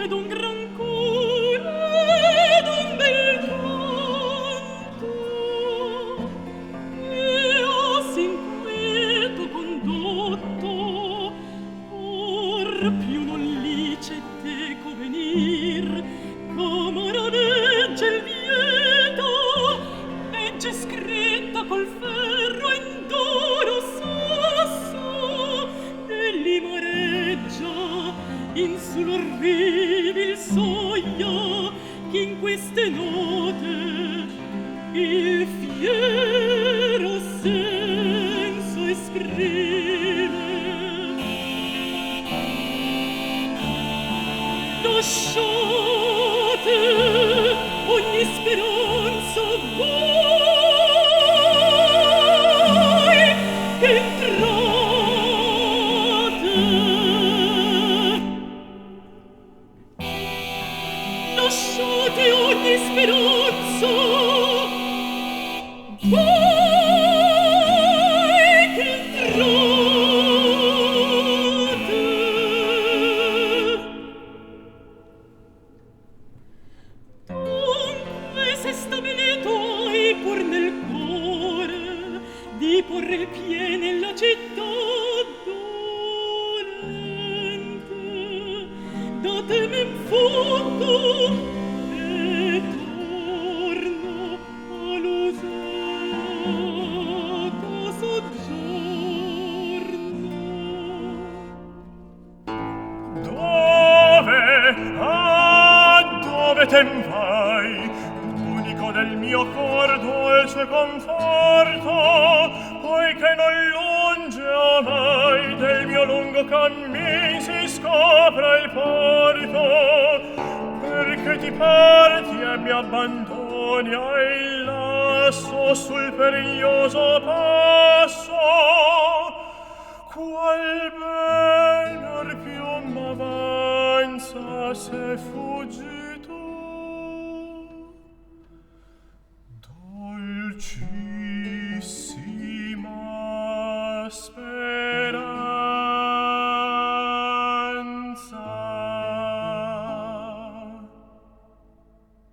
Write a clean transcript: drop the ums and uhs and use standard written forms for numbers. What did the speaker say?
ed un gran cuore ed un bel canto, e sin quieto condotto, or più non lice teco venir, camera vegge il vieto, vegge scritta col ferro in d'oro sasso, egli mareggia in sull'orribil soglia che in queste note il fiero senso esprime. Lasciate ogni speranza voi che entrate. Lasciate ogni speranza voi che entrate. Dunque se stabilito hai pur nel cuore di porre il piede nella città dolente, datemi in fondo e torno all'usato soggiorno. Dove? Ah, dove te n vai? Unico del mio cor dolce conforto, poiché non lunge mai del mio lungo cammin si scopra il porto, perché ti parti e mi abbandoni ai lasso sul periglioso passo, qual benor più m'avanza se fuggito, dolcissima